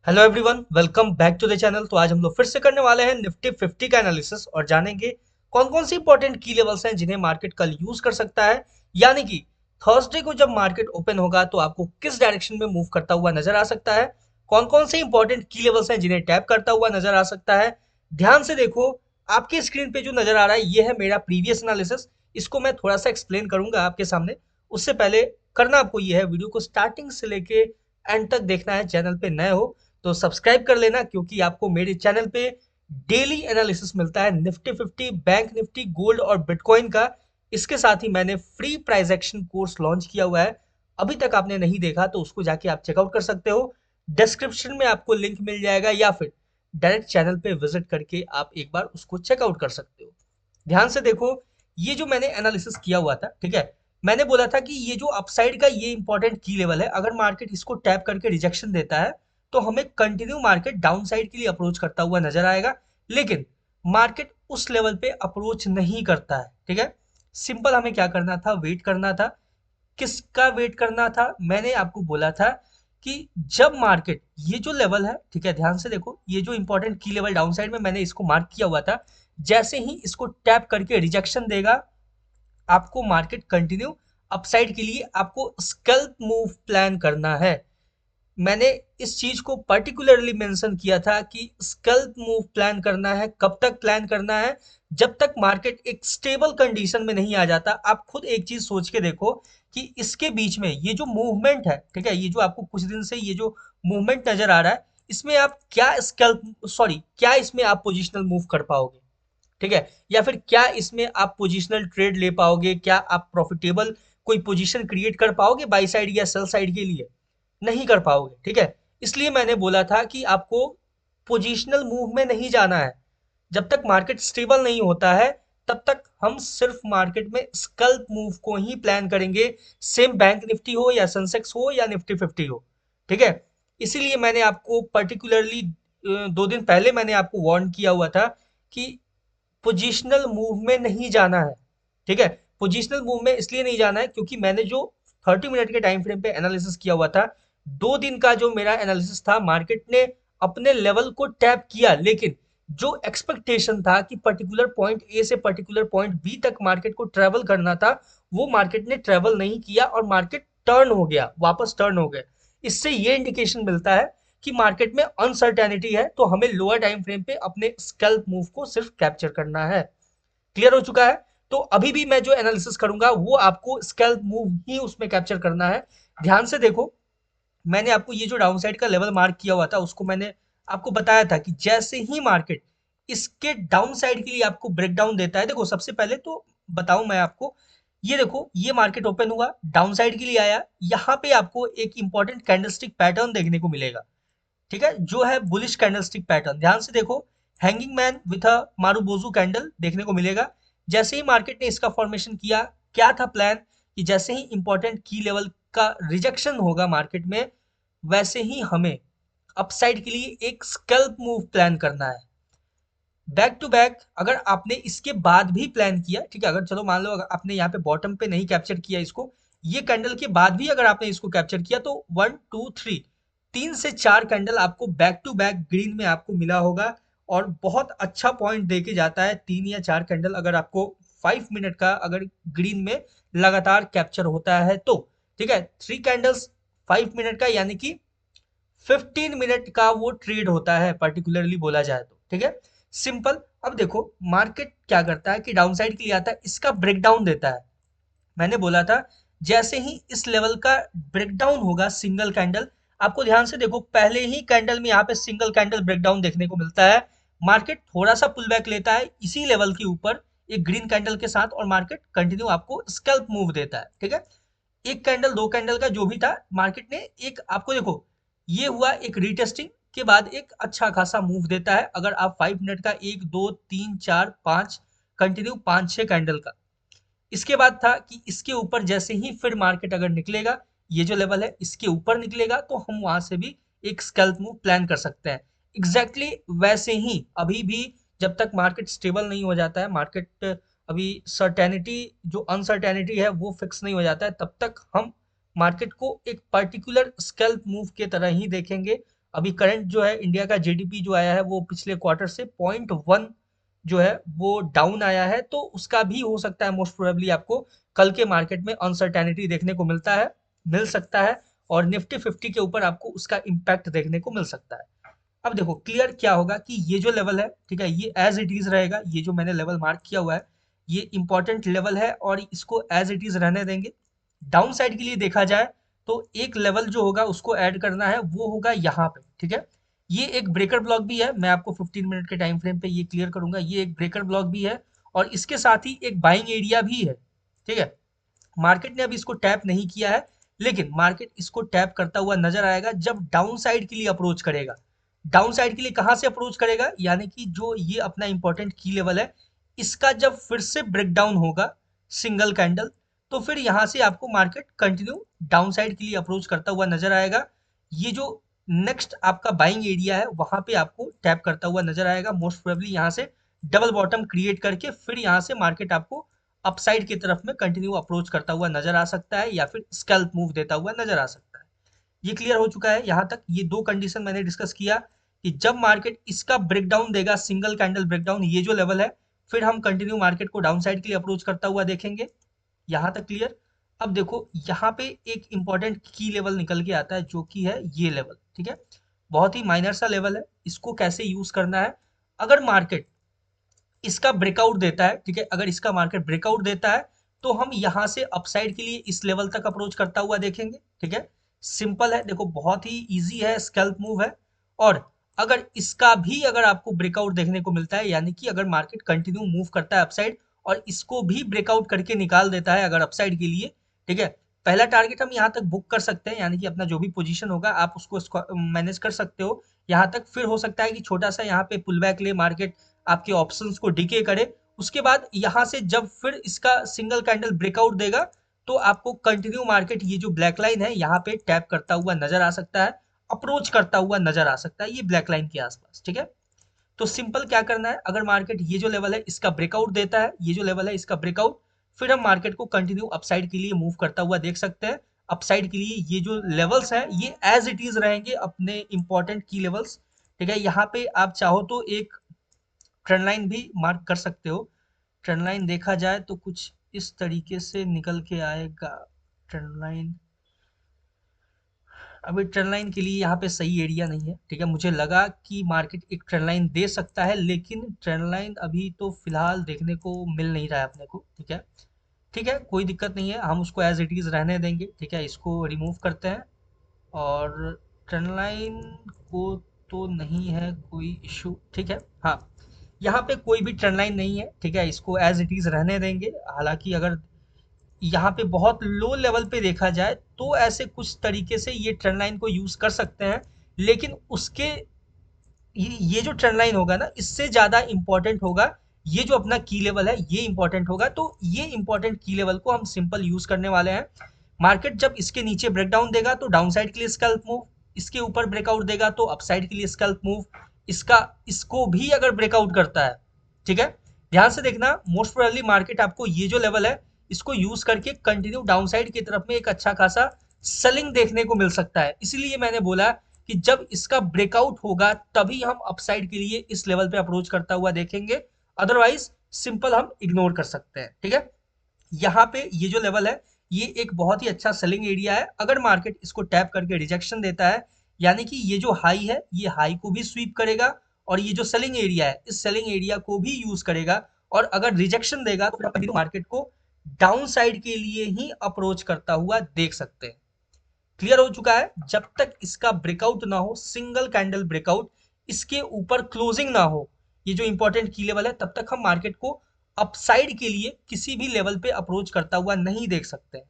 Hello everyone, welcome back to the channel. तो आज हम लोग फिर से करने वाले हैं निफ्टी 50 का एनालिसिस और जानेंगे कौन कौन सी इंपॉर्टेंट की लेवल्स हैं जिन्हें मार्केट कल यूज कर सकता है। यानी कि थर्सडे को जब मार्केट ओपन होगा तो आपको किस डायरेक्शन में मूव करता हुआ नजर आ सकता है, कौन कौन से इंपॉर्टेंट की लेवल्स हैं जिन्हें टैप करता हुआ नजर आ सकता है। ध्यान से देखो, आपके स्क्रीन पे जो नजर आ रहा है ये है मेरा प्रीवियस एनालिसिस। इसको मैं थोड़ा सा एक्सप्लेन करूंगा आपके सामने। उससे पहले करना आपको ये है, वीडियो को स्टार्टिंग से लेके एंड तक देखना है। चैनल पे नए हो तो सब्सक्राइब कर लेना, क्योंकि आपको मेरे चैनल पे डेली एनालिसिस मिलता है निफ्टी 50, बैंक निफ्टी, गोल्ड और बिटकॉइन का। इसके साथ ही मैंने free price action course launch किया हुआ है। अभी तक आपने नहीं देखा तो उसको जाके आप चेकआउट कर सकते हो। डिस्क्रिप्शन में आपको लिंक मिल जाएगा, या फिर डायरेक्ट चैनल पे विजिट करके आप एक बार उसको चेकआउट कर सकते हो। ध्यान से देखो, ये जो मैंने एनालिसिस किया हुआ था, ठीक है, मैंने बोला था कि ये जो अपसाइड का ये इंपॉर्टेंट की लेवल है, अगर मार्केट इसको टैप करके रिजेक्शन देता है तो हमें कंटिन्यू मार्केट डाउन साइड के लिए अप्रोच करता हुआ नजर आएगा। लेकिन मार्केट उस लेवल पे अप्रोच नहीं करता है, ठीक है। सिंपल हमें क्या करना था, वेट करना था। किसका वेट करना था? मैंने आपको बोला था कि जब मार्केट ये जो लेवल है, ठीक है, ध्यान से देखो, ये जो इंपॉर्टेंट की लेवल डाउन साइड में मैंने इसको मार्क किया हुआ था, जैसे ही इसको टैप करके रिजेक्शन देगा, आपको मार्केट कंटिन्यू अपसाइड के लिए आपको स्कैल्प मूव प्लान करना है। मैंने इस चीज को पर्टिकुलरली मेंशन किया था कि स्कैल्प मूव प्लान करना है। कब तक प्लान करना है? जब तक मार्केट एक स्टेबल कंडीशन में नहीं आ जाता। आप खुद एक चीज सोच के देखो कि इसके बीच में ये जो मूवमेंट है, ठीक है, ये जो आपको कुछ दिन से ये जो मूवमेंट नजर आ रहा है, इसमें आप क्या स्कैल्प सॉरी क्या इसमें आप पोजिशनल मूव कर पाओगे, ठीक है, या फिर क्या इसमें आप पोजिशनल ट्रेड ले पाओगे? क्या आप प्रॉफिटेबल कोई पोजीशन क्रिएट कर पाओगे बाई साइड या सेल साइड के लिए? नहीं कर पाओगे, ठीक है। इसलिए मैंने बोला था कि आपको पोजीशनल मूव में नहीं जाना है। जब तक मार्केट स्टेबल नहीं होता है तब तक हम सिर्फ मार्केट में स्कल्प मूव को ही प्लान करेंगे। सेम बैंक निफ्टी हो या सेंसेक्स हो या निफ्टी 50 हो, ठीक है। इसीलिए मैंने आपको पर्टिकुलरली 2 दिन पहले मैंने आपको वार्न किया हुआ था कि पोजीशनल मूव में नहीं जाना है, ठीक है। पोजीशनल मूव में इसलिए नहीं जाना है क्योंकि मैंने जो 30 मिनट के टाइम फ्रेम पे एनालिसिस किया हुआ था, 2 दिन का जो मेरा एनालिसिस था, मार्केट ने अपने लेवल को टैप किया, लेकिन जो एक्सपेक्टेशन था कि पर्टिकुलर पॉइंट ए से पर्टिकुलर पॉइंट बी तक मार्केट को ट्रेवल करना था, वो मार्केट ने ट्रेवल नहीं किया और मार्केट टर्न हो गया, वापस टर्न हो गया। इससे ये इंडिकेशन मिलता है कि मार्केट में अनसर्टेनिटी है, तो हमें लोअर टाइम फ्रेम पे अपने स्कैल्प मूव को सिर्फ कैप्चर करना है। क्लियर हो चुका है? तो अभी भी मैं जो एनालिसिस करूंगा वो आपको स्कैल्प मूव ही उसमें कैप्चर करना है। ध्यान से देखो, मैंने आपको ये जो डाउन साइड का लेवल मार्क किया हुआ था उसको मैंने आपको बताया था कि जैसे ही मार्केट इसके डाउन साइड के लिए आपको ब्रेकडाउन देता है, देखो सबसे पहले तो बताऊं मैं आपको, ये देखो, ये मार्केट ओपन हुआ, डाउन साइड के लिए आया, यहाँ पे आपको एक इंपॉर्टेंट कैंडलस्टिक पैटर्न देखने को मिलेगा, ठीक है, जो है बुलिश कैंडलस्टिक पैटर्न। ध्यान से देखो, hanging man with a marubozu candle देखने को मिलेगा। जैसे ही मार्केट ने इसका फॉर्मेशन किया, क्या था प्लान कि जैसे ही इंपॉर्टेंट की लेवल का रिजेक्शन होगा मार्केट में, वैसे ही हमें अपसाइड के लिए एक स्कैल्प मूव प्लान करना है। बैक टू बैक अगर आपने इसके बाद भी प्लान किया, ठीक है, अगर चलो मान लो अगर आपने यहाँ पे बॉटम पे नहीं कैप्चर किया इसको, ये कैंडल के बाद भी अगर आपने इसको कैप्चर किया तो 1 2 3 3 से 4 कैंडल आपको बैक टू बैक ग्रीन में आपको मिला होगा। और बहुत अच्छा पॉइंट दे के जाता है 3 या 4 कैंडल अगर आपको 5 मिनट का अगर ग्रीन में लगातार कैप्चर होता है तो, ठीक है। 3 कैंडल्स 5 मिनट का, यानी कि 15 मिनट का वो ट्रेड होता है पर्टिकुलरली बोला जाए तो, ठीक है, सिंपल। अब देखो मार्केट क्या करता है कि डाउन साइड के लिए आता है, इसका ब्रेकडाउन देता है। मैंने बोला था जैसे ही इस लेवल का ब्रेकडाउन होगा सिंगल कैंडल, आपको ध्यान से देखो, पहले ही कैंडल में यहाँ पे सिंगल कैंडल ब्रेकडाउन देखने को मिलता है। मार्केट थोड़ा सा पुल बैक लेता है इसी लेवल के ऊपर एक ग्रीन कैंडल के साथ, और मार्केट कंटिन्यू आपको स्कैल्प मूव देता है, ठीक है। एक कैंडल, 2 कैंडल का जो भी था, मार्केट ने एक आपको देखो, ये हुआ एक रीटेस्टिंग के बाद एक अच्छा खासा मूव देता है। अगर आप 5 मिनट का 1 2 3 4 5 कंटिन्यू 5 6 कैंडल का, इसके बाद था कि इसके ऊपर जैसे ही फिर मार्केट अगर निकलेगा, ये जो लेवल है इसके ऊपर निकलेगा, तो हम वहां से भी एक स्कैल्प मूव प्लान कर सकते हैं। एग्जैक्टली वैसे ही अभी भी जब तक मार्केट स्टेबल नहीं हो जाता है, मार्केट अभी सर्टेनिटी जो अनसर्टेनिटी है वो फिक्स नहीं हो जाता है, तब तक हम मार्केट को एक पर्टिकुलर स्कैल्प मूव के तरह ही देखेंगे। अभी करंट जो है इंडिया का जीडीपी जो आया है वो पिछले क्वार्टर से 0.1 जो है वो डाउन आया है, तो उसका भी हो सकता है मोस्ट प्रोबेबली आपको कल के मार्केट में अनसर्टेनिटी देखने को मिल सकता है और निफ्टी 50 के ऊपर आपको उसका इम्पैक्ट देखने को मिल सकता है। अब देखो क्लियर क्या होगा कि ये जो लेवल है, ठीक है, ये एज इट इज रहेगा। ये जो मैंने लेवल मार्क किया हुआ है ये इंपॉर्टेंट लेवल है और इसको एज इट इज रहने देंगे। डाउन साइड के लिए देखा जाए तो एक लेवल जो होगा उसको ऐड करना है, वो होगा यहाँ पे, ठीक है। ये एक ब्रेकर ब्लॉक भी है, मैं आपको 15 मिनट के टाइम फ्रेम पे ये क्लियर करूंगा। ये एक ब्रेकर ब्लॉक भी है और इसके साथ ही एक बाइंग एरिया भी है, ठीक है। मार्केट ने अभी इसको टैप नहीं किया है, लेकिन मार्केट इसको टैप करता हुआ नजर आएगा जब डाउन साइड के लिए अप्रोच करेगा। डाउन साइड के लिए कहां से अप्रोच करेगा, यानी कि जो ये अपना इंपॉर्टेंट की लेवल है इसका जब फिर से ब्रेकडाउन होगा सिंगल कैंडल, तो फिर यहां से आपको मार्केट कंटिन्यू डाउन साइड के लिए अप्रोच करता हुआ नजर आएगा। ये जो नेक्स्ट आपका बाइंग एरिया है वहां पे आपको टैप करता हुआ नजर आएगा, मोस्ट प्रोबेबली यहां से डबल बॉटम क्रिएट करके फिर यहां से मार्केट आपको अपसाइड की तरफ में कंटिन्यू अप्रोच करता हुआ नजर आ सकता है या फिर स्कैल्प मूव देता हुआ नजर आ सकता है। ये क्लियर हो चुका है यहाँ तक। ये दो कंडीशन मैंने डिस्कस किया कि जब मार्केट इसका ब्रेकडाउन देगा, सिंगल कैंडल ब्रेकडाउन, ये जो लेवल है, फिर हम कंटिन्यू मार्केट को डाउन साइड के लिए अप्रोच करता हुआ देखेंगे। यहाँ तक क्लियर। अब देखो यहाँ पे एक इंपॉर्टेंट की लेवल निकल के आता है जो कि है ये लेवल, ठीक है। बहुत ही माइनर सा लेवल है, इसको कैसे यूज करना है। अगर मार्केट इसका ब्रेकआउट देता है, ठीक है, अगर इसका मार्केट ब्रेकआउट देता है तो हम यहां से अपसाइड के लिए इस लेवल तक अप्रोच करता हुआ देखेंगे, ठीक है। सिंपल है, देखो बहुत ही इजी है, स्कैल्प मूव है। और अगर इसका भी अगर आपको ब्रेकआउट देखने को मिलता है, यानी कि अगर मार्केट कंटिन्यू मूव करता है अपसाइड और इसको भी ब्रेकआउट करके निकाल देता है अगर अपसाइड के लिए, ठीक है, पहला टारगेट हम यहाँ तक बुक कर सकते हैं, यानी कि अपना जो भी पोजीशन होगा आप उसको मैनेज कर सकते हो यहाँ तक। फिर हो सकता है कि छोटा सा यहाँ पे पुल बैक ले मार्केट, आपके ऑप्शंस को डीके करे। उसके बाद यहाँ से जब फिर इसका सिंगल कैंडल ब्रेकआउट देगा तो आपको कंटिन्यू मार्केट ये जो ब्लैक लाइन है यहाँ पे टैप करता हुआ नजर आ सकता है, अप्रोच करता हुआ नजर आ सकता है ये ब्लैक लाइन के आसपास, ठीक है। तो सिंपल क्या करना है, अगर मार्केट ये जो लेवल है इसका ब्रेकआउट देता है, ये जो लेवल है इसका ब्रेकआउट, फिर हम मार्केट को कंटिन्यू अपसाइड के लिए मूव करता हुआ देख सकते हैं। अपसाइड के लिए ये जो लेवल्स हैं ये एज इट इज रहेंगे अपने इंपॉर्टेंट की लेवल्स, ठीक है। यहाँ पे आप चाहो तो एक ट्रेंड लाइन भी मार्क कर सकते हो। ट्रेंड लाइन देखा जाए तो कुछ इस तरीके से निकल के आएगा ट्रेंड लाइन। अभी ट्रेंड लाइन के लिए यहाँ पे सही एरिया नहीं है, ठीक है। मुझे लगा कि मार्केट एक ट्रेंड लाइन दे सकता है, लेकिन ट्रेंड लाइन अभी तो फिलहाल देखने को मिल नहीं रहा है अपने को, ठीक है। ठीक है, कोई दिक्कत नहीं है, हम उसको एज इट इज रहने देंगे, ठीक है। इसको रिमूव करते हैं और ट्रेंड लाइन को तो नहीं है कोई इशू, ठीक है। हाँ, यहाँ पे कोई भी ट्रेंड लाइन नहीं है, ठीक है, इसको एज इट इज रहने देंगे। हालांकि अगर यहाँ पे बहुत लो लेवल पे देखा जाए तो ऐसे कुछ तरीके से ये ट्रेंड लाइन को यूज कर सकते हैं, लेकिन उसके ये जो ट्रेंड लाइन होगा ना इससे ज्यादा इंपॉर्टेंट होगा ये जो अपना की लेवल है, ये इंपॉर्टेंट होगा। तो ये इंपॉर्टेंट की लेवल को हम सिंपल यूज करने वाले हैं। मार्केट जब इसके नीचे ब्रेकडाउन देगा तो डाउन साइड के लिए स्कैल्प मूव, इसके ऊपर ब्रेकआउट देगा तो अपसाइड के लिए स्कैल्प मूव, इसका इसको भी अगर ब्रेकआउट करता है, ठीक है, ध्यान से देखना, मोस्ट प्रोबेबली मार्केट आपको ये जो लेवल है इसको यूज करके कंटिन्यू डाउन साइड की तरफ में एक अच्छा खासा सेलिंग देखने को मिल सकता है। इसीलिए मैंने बोला कि जब इसका ब्रेकआउट होगा तभी हम अपसाइड के लिए इस लेवल पे अप्रोच करता हुआ देखेंगे, अदरवाइज सिंपल हम इग्नोर कर सकते हैं, ठीक है। यहाँ पे ये जो लेवल है ये एक बहुत ही अच्छा सेलिंग एरिया है। अगर मार्केट इसको टैप करके रिजेक्शन देता है, यानी कि ये जो हाई है ये हाई को भी स्वीप करेगा और ये जो सेलिंग एरिया है इस सेलिंग एरिया को भी यूज करेगा, और अगर रिजेक्शन देगा तो मार्केट को डाउन साइड के लिए ही अप्रोच करता हुआ देख सकते हैं। क्लियर हो चुका है। जब तक इसका ब्रेकआउट ना हो, सिंगल कैंडल ब्रेकआउट, इसके ऊपर क्लोजिंग ना हो, ये जो इंपॉर्टेंट की लेवल है, तब तक हम मार्केट को अपसाइड के लिए किसी भी लेवल पे अप्रोच करता हुआ नहीं देख सकते हैं,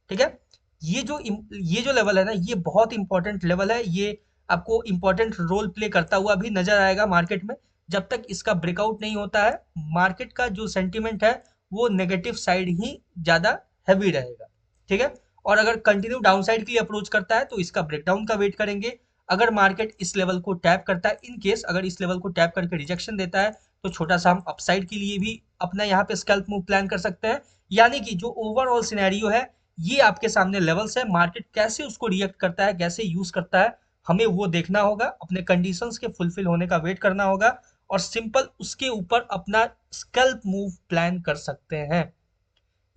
ठीक है। ये जो लेवल है ना ये बहुत इंपॉर्टेंट लेवल है, ये आपको इंपॉर्टेंट रोल प्ले करता हुआ भी नजर आएगा मार्केट में। जब तक इसका ब्रेकआउट नहीं होता है मार्केट का जो सेंटिमेंट है वो नेगेटिव साइड ही ज्यादा हैवी रहेगा, ठीक है। और अगर कंटिन्यू डाउन साइड के लिए अप्रोच करता है तो इसका ब्रेकडाउन का वेट करेंगे। अगर मार्केट इस लेवल को टैप करता है, इन केस अगर इस लेवल को टैप करके रिजेक्शन देता है, तो छोटा सा हम अपसाइड के लिए भी अपना यहाँ पे स्कैल्प मूव प्लान कर सकते हैं। यानी कि जो ओवरऑल सिनेरियो है ये आपके सामने लेवल्स है, मार्केट कैसे उसको रिएक्ट करता है, कैसे यूज करता है, हमें वो देखना होगा, अपने कंडीशंस के फुलफिल होने का वेट करना होगा और सिंपल उसके ऊपर अपना स्कैल्प मूव प्लान कर सकते हैं।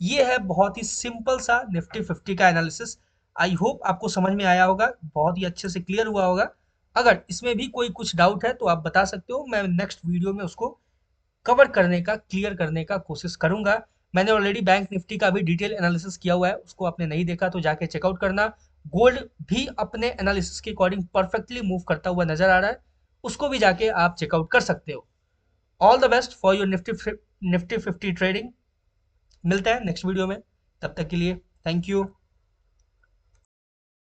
ये है बहुत ही सिंपल सा निफ्टी 50 का एनालिसिस। आई होप आपको समझ में आया होगा, बहुत ही अच्छे से क्लियर हुआ होगा। अगर इसमें भी कोई कुछ डाउट है तो आप बता सकते हो, मैं नेक्स्ट वीडियो में उसको कवर करने का, क्लियर करने का कोशिश करूंगा। मैंने ऑलरेडी बैंक निफ्टी का भी डिटेल एनालिसिस किया हुआ है, उसको आपने नहीं देखा तो जाके चेकआउट करना। गोल्ड भी अपने एनालिसिस के अकॉर्डिंग परफेक्टली मूव करता हुआ नजर आ रहा है, उसको भी जाके आप चेकआउट कर सकते हो। All the best for your Nifty 50 trading. मिलते हैं नेक्स्ट वीडियो में, तब तक के लिए थैंक यू।